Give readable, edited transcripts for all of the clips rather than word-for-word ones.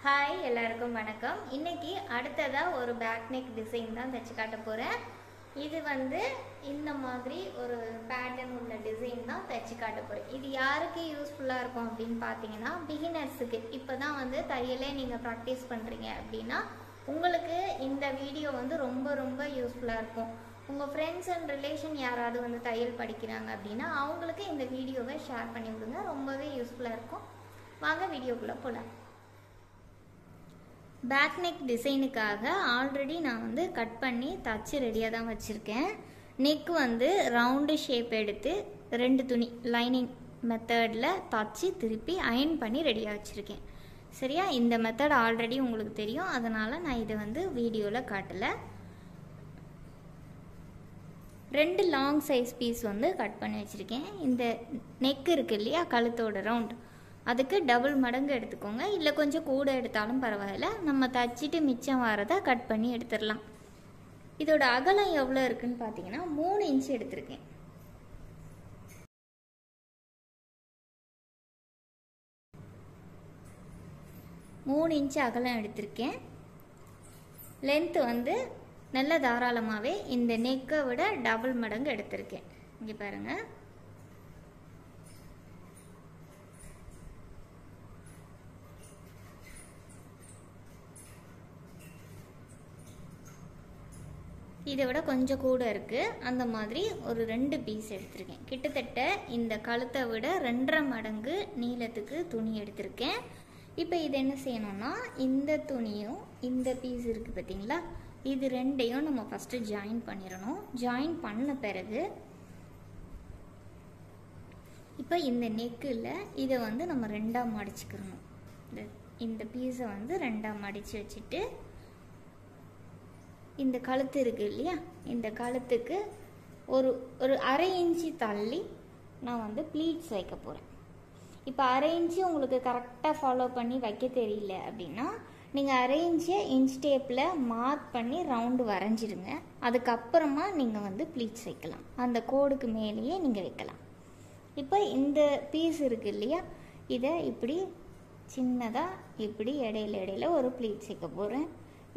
Hi எல்லாருக்கும் வணக்கம். இன்னைக்கு அடுத்ததா ஒரு பேக் நெக் டிசைன் தான் தச்சு காட்ட போகிறேன். இது இந்த மாதிரி ஒரு பேட்டர்ன் உள்ள டிசைன் தான் தச்சு காட்ட போகிறேன். இது யாருக்கு யூஸ்ஃபுல்லாக இருக்கும் அப்படின்னு பார்த்தீங்கன்னா, பிகினர்ஸுக்கு. இப்போ தான் தையலே நீங்கள் ப்ராக்டிஸ் பண்ணுறீங்க அப்படின்னா உங்களுக்கு இந்த வீடியோ ரொம்ப ரொம்ப யூஸ்ஃபுல்லாக இருக்கும். உங்கள் ஃப்ரெண்ட்ஸ் அண்ட் ரிலேஷன் யாராவது தையல் படிக்கிறாங்க அப்படின்னா அவங்களுக்கு இந்த வீடியோவை ஷேர் பண்ணி விடுங்க. ரொம்பவே யூஸ்ஃபுல்லாக இருக்கும். வாங்க வீடியோக்குள்ளே போகலாம். பேக் நெக் டிசைனுக்காக ஆல்ரெடி நான் கட் பண்ணி தச்சு ரெடியாக தான் வச்சுருக்கேன். நெக் ரவுண்டு ஷேப் எடுத்து 2 துணி லைனிங் மெத்தடில் தச்சு திருப்பி அயன் பண்ணி ரெடியாக வச்சுருக்கேன். சரியா? இந்த மெத்தட் ஆல்ரெடி உங்களுக்கு தெரியும், அதனால் நான் இதை வீடியோவில் காட்டலை. 2 லாங் சைஸ் பீஸ் கட் பண்ணி வச்சுருக்கேன். இந்த நெக் இருக்குது இல்லையா, கழுத்தோட ரவுண்ட், அதுக்கு டபுள் மடங்கு எடுத்துக்கோங்க. இல்லை கொஞ்சம் கூட எடுத்தாலும் பரவாயில்ல. நம்ம தச்சிட்டு மிச்சம் வரதை கட் பண்ணி எடுத்துடலாம். இதோட அகலம் எவ்வளோ இருக்குன்னு பார்த்தீங்கன்னா 3 இன்ச் எடுத்திருக்கேன். மூணு இன்ச் அகலம் எடுத்திருக்கேன். லென்த்து நல்ல தாராளமாகவே இந்த நெக்கை விட டபுள் மடங்கு எடுத்திருக்கேன். இங்கே பாருங்கள். இதை விட கொஞ்சம் கூட இருக்குது. அந்த மாதிரி ஒரு 2 பீஸ் எடுத்திருக்கேன். கிட்டத்தட்ட இந்த கழுத்தை விட 2.5 மடங்கு நீளத்துக்கு துணி எடுத்திருக்கேன். இப்போ இது என்ன செய்யணும்னா, இந்த துணியும் இந்த பீஸ் இருக்குது பார்த்தீங்களா, இது ரெண்டையும் நம்ம ஃபஸ்ட்டு ஜாயின் பண்ணிடணும். ஜாயின் பண்ண பிறகு இப்போ இந்த நெக்கில் இதை நம்ம 2ஆக மடிச்சுக்கிறணும். இந்த பீஸை 2ஆக மடித்து வச்சுட்டு இந்த கழுத்து இருக்குது இல்லையா, இந்த கழுத்துக்கு ஒரு 1/2 இன்ச்சு தள்ளி நான் ப்ளீட்ஸ் வைக்க போகிறேன். இப்போ 1/2 இன்ச்சு உங்களுக்கு கரெக்டாக ஃபாலோ பண்ணி வைக்க தெரியல அப்படின்னா நீங்கள் 1/2 இன்ச்சை இன்ச் டேப்பில் மார்க் பண்ணி ரவுண்டு வரைஞ்சிடுங்க. அதுக்கப்புறமா நீங்கள் ப்ளீட்ஸ் வைக்கலாம். அந்த கோடுக்கு மேலேயே நீங்கள் வைக்கலாம். இப்போ இந்த பீஸ் இருக்குது இல்லையா, இதை இப்படி சின்னதாக இப்படி இடையில ஒரு ப்ளீட்ஸ் வைக்க போகிறேன்.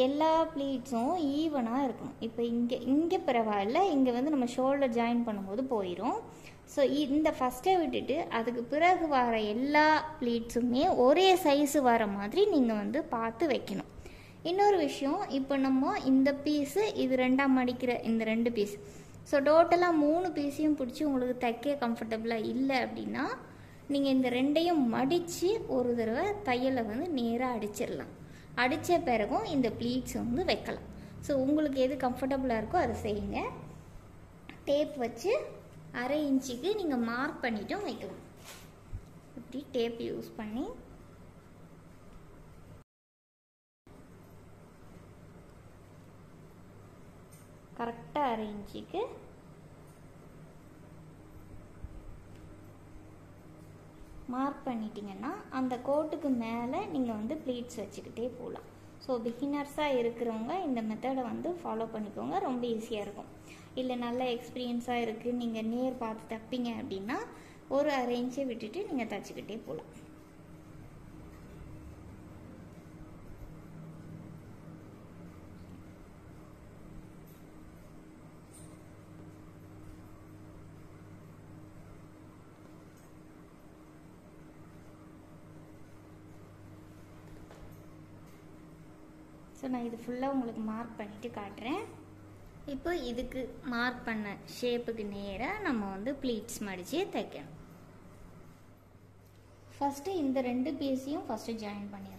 எல்லா ப்ளீட்ஸும் ஈவனாக இருக்கணும். இப்போ இங்கே பரவாயில்ல, இங்கே நம்ம ஷோல்டர் ஜாயின் பண்ணும்போது போயிடும். ஸோ இந்த ஃபஸ்ட்டை விட்டுட்டு அதுக்கு பிறகு வர எல்லா ப்ளீட்ஸுமே ஒரே சைஸு வர மாதிரி நீங்கள் பார்த்து வைக்கணும். இன்னொரு விஷயம், இப்போ நம்ம இந்த பீஸு இது 2ஆக மடிக்கிற இந்த 2 பீஸ், ஸோ டோட்டலாக 3 பீஸையும் பிடிச்சி உங்களுக்கு தைக்க கம்ஃபர்டபுளாக இல்லை அப்படின்னா நீங்கள் இந்த 2ஐயும் மடித்து ஒரு தடவை தையலை நேராக அடிச்சிடலாம். அடித்த பிறகும் இந்த ப்ளீட்ஸ் வைக்கலாம். ஸோ உங்களுக்கு எது கம்ஃபர்டபுளாக இருக்கோ அதை செய்யுங்க. டேப் வச்சு 1/2 இன்ச்சுக்கு நீங்கள் மார்க் பண்ணிட்டும் வைக்கலாம். இப்படி டேப் யூஸ் பண்ணி கரெக்டாக 1/2 இன்ச்சுக்கு மார்க் பண்ணிட்டீங்கன்னா அந்த கோட்டுக்கு மேலே நீங்கள் ப்ளீட்ஸ் வச்சுக்கிட்டே போகலாம். ஸோ பிகினர்ஸாக இருக்கிறவங்க இந்த மெத்தடை ஃபாலோ பண்ணிக்கோங்க. ரொம்ப ஈஸியாக இருக்கும். இல்லை நல்ல எக்ஸ்பீரியன்ஸாக இருக்குது, நீங்கள் நேர் பார்த்து தைப்பீங்க அப்படின்னா ஒரு 1/2 இன்ச்சை விட்டுட்டு நீங்கள் தைச்சிக்கிட்டே போகலாம். ஸோ நான் இது ஃபுல்லாக உங்களுக்கு மார்க் பண்ணிவிட்டு காட்டுறேன். இப்போ இதுக்கு மார்க் பண்ண ஷேப்புக்கு நேராக நம்ம ப்ளீட்ஸ் மடித்து தைக்கணும். ஃபஸ்ட்டு இந்த 2 பீஸையும் ஃபஸ்ட்டு ஜாயின் பண்ணிடணும்.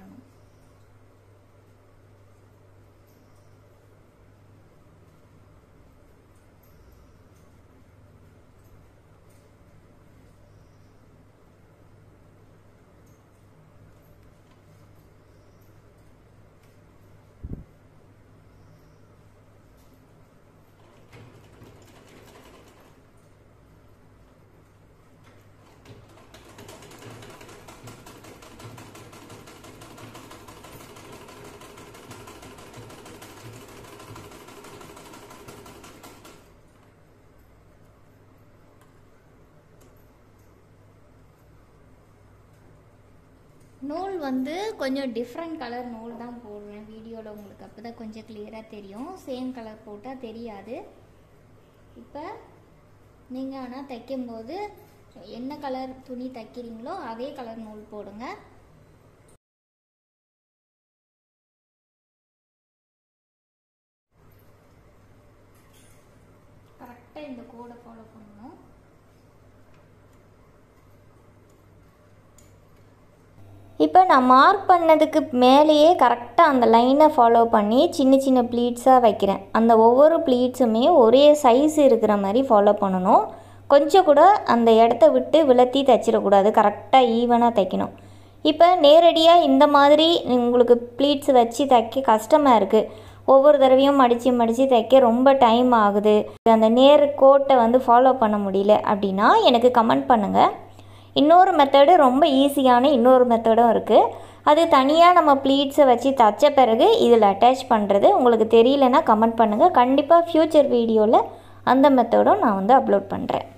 நூல் வந்து கொஞ்சம் டிஃப்ரெண்ட் கலர் நூல் தான் போடுறேன் வீடியோவில், உங்களுக்கு அப்போ தான் கொஞ்சம் கிளியராக தெரியும். சேம் கலர் போட்டால் தெரியாது. இப்போ நீங்கள் ஆனால் தைக்கும்போது என்ன கலர் துணி தைக்கிறீங்களோ அதே கலர் நூல் போடுங்க. கரெக்டாக இந்த கோடை ஃபாலோ பண்ணணும். இப்போ நான் மார்க் பண்ணதுக்கு மேலேயே கரெக்டாக அந்த லைனை ஃபாலோ பண்ணி சின்ன சின்ன ப்ளீட்ஸாக வைக்கிறேன். அந்த ஒவ்வொரு ப்ளீட்ஸுமே ஒரே சைஸ் இருக்கிற மாதிரி ஃபாலோ பண்ணணும். கொஞ்சம் கூட அந்த இடத்த விட்டு விலத்தி தைச்சிடக்கூடாது, கரெக்டாக ஈவனாக தைக்கணும். இப்போ நேரடியாக இந்த மாதிரி உங்களுக்கு ப்ளீட்ஸ் வச்சு தைக்க கஷ்டமாக இருக்குது, ஒவ்வொரு தடவையும் மடித்து தைக்க ரொம்ப டைம் ஆகுது, அந்த நேர் கோட்டை வந்து ஃபாலோ பண்ண முடியல அப்படின்னா எனக்கு கமெண்ட் பண்ணுங்கள். இன்னொரு மெத்தடு ரொம்ப ஈஸியான இன்னொரு மெத்தடும் இருக்குது. அது தனியாக நம்ம ப்ளீட்ஸை வச்சு தைச்ச பிறகு இதில் அட்டாச் பண்ணுறது. உங்களுக்கு தெரியலன்னா கமெண்ட் பண்ணுங்கள், கண்டிப்பாக ஃப்யூச்சர் வீடியோவில் அந்த மெத்தடும் நான் வந்து அப்லோட் பண்ணுறேன்.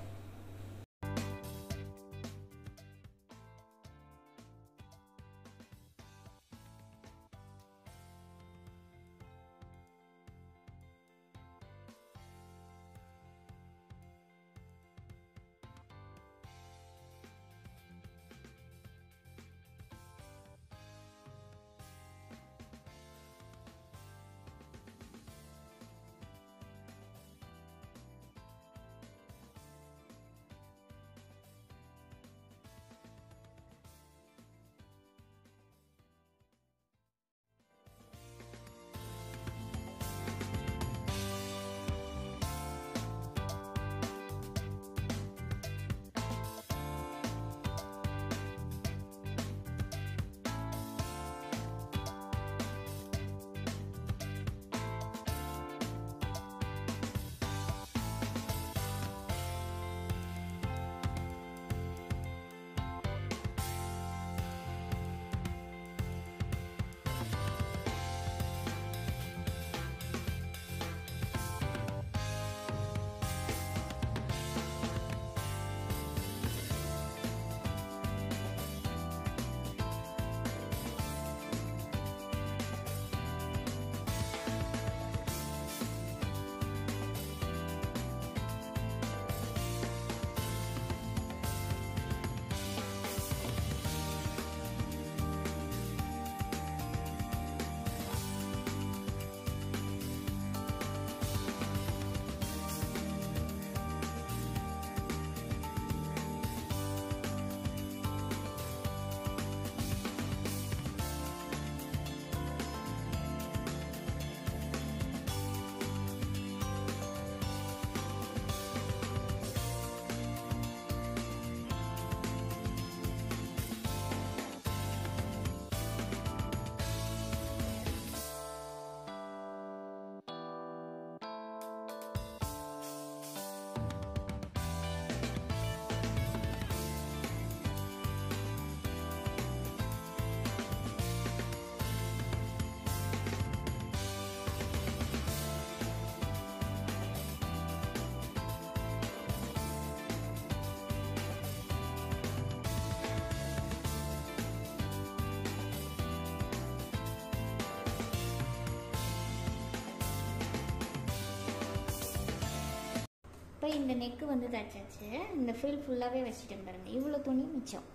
இப்போ இந்த நெக்கு வந்து தைச்சாச்சு. இந்த ஃபில் ஃபுல்லாகவே வச்சுட்டேன் பாருங்கள். இவ்வளோ துணி மிச்சம்.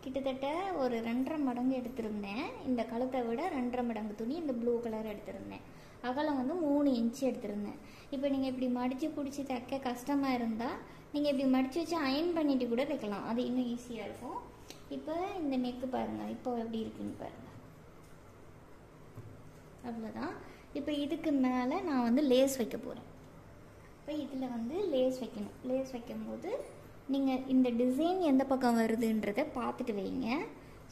கிட்டத்தட்ட ஒரு 2.5 மடங்கு எடுத்திருந்தேன். இந்த கழுத்தை விட 2.5 மடங்கு துணி இந்த ப்ளூ கலர் எடுத்திருந்தேன். அகலம் வந்து 3 இன்ச்சு எடுத்திருந்தேன். இப்போ நீங்கள் இப்படி மடித்து பிடிச்சி தைக்க கஷ்டமாக இருந்தால் நீங்கள் இப்படி மடித்து வச்சு அயன் பண்ணிட்டு கூட தைக்கலாம், அது இன்னும் ஈஸியாக இருக்கும். இப்போ இந்த நெக்கு பாருங்கள் இப்போ எப்படி இருக்குன்னு பாருங்கள். அவ்வளோதான். இப்போ இதுக்கு மேலே நான் வந்து லேஸ் வைக்க போகிறேன். இப்போ இதில் வந்து லேஸ் வைக்கணும். லேஸ் வைக்கும்போது நீங்கள் இந்த டிசைன் எந்த பக்கம் வருதுன்றதை பார்த்துட்டு வைங்க.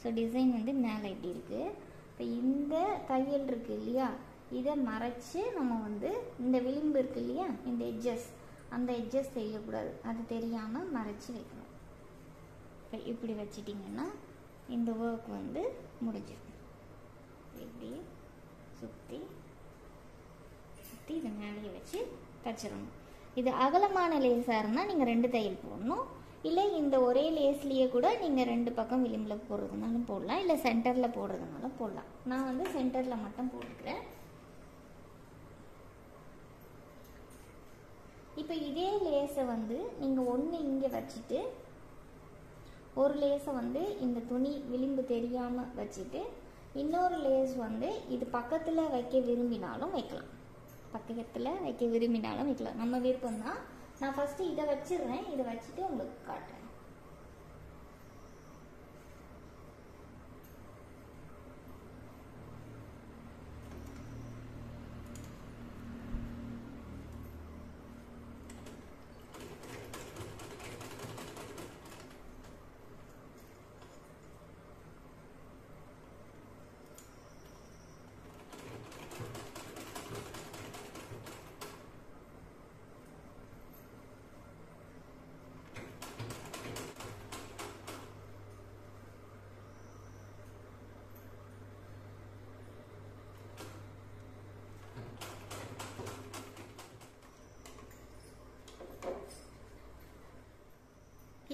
ஸோ டிசைன் வந்து மேலே இப்படி இருக்குது. இப்போ இந்த தையல் இருக்குது இல்லையா, இதை மறைச்சி நம்ம வந்து இந்த விளிம்பு இருக்குது இல்லையா, இந்த எட்ஜஸ், அந்த எட்ஜஸ் தெரியக்கூடாது, அது தெரியாமல் மறைச்சி வைக்கணும். இப்போ இப்படி வச்சிட்டிங்கன்னா இந்த ஒர்க் வந்து முடிஞ்சிடும். இப்படி சுற்றி சுற்றி இதை மேலேயே வச்சு தைச்சிடணும். இது அகலமான லேஸாக இருந்தால் நீங்கள் 2 தையல் போடணும். இல்லை இந்த ஒரே லேஸ்லேயே கூட நீங்கள் 2 பக்கம் விளிம்பில் போடுறதுனாலும் போடலாம், இல்லை சென்டரில் போடுறதுனாலும் போடலாம். நான் வந்து சென்டரில் மட்டும் போட்டுக்கிறேன். இப்போ இதே லேஸை வந்து நீங்கள் ஒன்று இங்கே வச்சுட்டு ஒரு லேஸை வந்து இந்த துணி விளிம்பு தெரியாமல் வச்சுட்டு இன்னொரு லேஸ் வந்து இது பக்கத்தில் வைக்க விரும்பினாலும் வைக்கலாம், பக்கத்தில் வைக்க விரும்பினாலும் வைக்கலாம், நம்ம விருப்பம் தான். நான் ஃபஸ்ட்டு இதை வச்சிடுறேன், இதை வச்சுட்டு உங்களுக்கு காட்டுறேன்.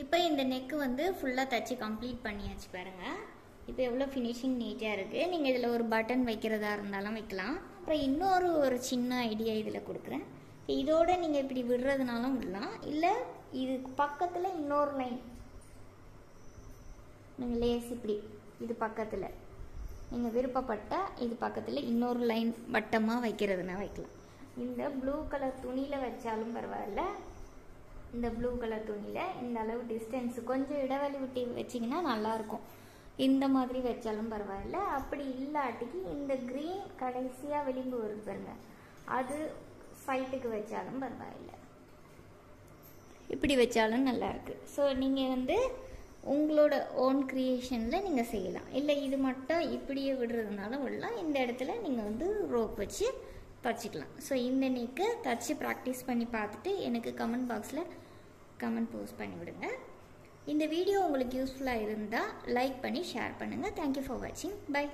இப்போ இந்த நெக்கு வந்து ஃபுல்லாக தச்சு கம்ப்ளீட் பண்ணியாச்சு பாருங்கள். இப்போ எவ்வளோ ஃபினிஷிங் நீட்டாக இருக்குது. நீங்கள் இதில் ஒரு பட்டன் வைக்கிறதா இருந்தாலும் வைக்கலாம். அப்புறம் இன்னொரு சின்ன ஐடியா இதில் கொடுக்குறேன். இதோட நீங்கள் இப்படி விடுறதுனாலும் விடலாம், இல்லை இது பக்கத்தில் இன்னொரு லைன் நீங்கள் லேஸ் இப்படி இது பக்கத்தில் நீங்கள் விருப்பப்பட்டால் இது பக்கத்தில் இன்னொரு லைன் வட்டமாக வைக்கிறதுனா வைக்கலாம். இந்த ப்ளூ கலர் துணியில் வச்சாலும் பரவாயில்ல, இந்த ப்ளூ கலர் துணியில் இந்த அளவு டிஸ்டன்ஸ் கொஞ்சம் இடைவெளி விட்டு வச்சிங்கன்னா நல்லாயிருக்கும். இந்த மாதிரி வச்சாலும் பரவாயில்ல. அப்படி இல்லாட்டிக்கு இந்த க்ரீன் கடைசியாக விளிம்பு வருது பாருங்க, அது சைட்டுக்கு வச்சாலும் பரவாயில்ல, இப்படி வச்சாலும் நல்லாயிருக்கு. ஸோ நீங்கள் வந்து உங்களோட ஓன் க்ரியேஷனில் நீங்கள் செய்யலாம். இல்லை இது மட்டும் இப்படியே விடுறதுனால விடலாம். இந்த இடத்துல நீங்கள் வந்து ரோப் வச்சு தச்சுக்கலாம். ஸோ இந்த நெக்கு தச்சு ப்ராக்டிஸ் பண்ணி பார்த்துட்டு எனக்கு கமெண்ட் பாக்ஸில் கமெண்ட் போஸ்ட் பண்ணி விடுங்க. இந்த வீடியோ உங்களுக்கு யூஸ்ஃபுல்லாக இருந்தால் லைக் பண்ணி ஷேர் பண்ணுங்கள். தேங்க்யூ ஃபார் வாட்சிங். பை.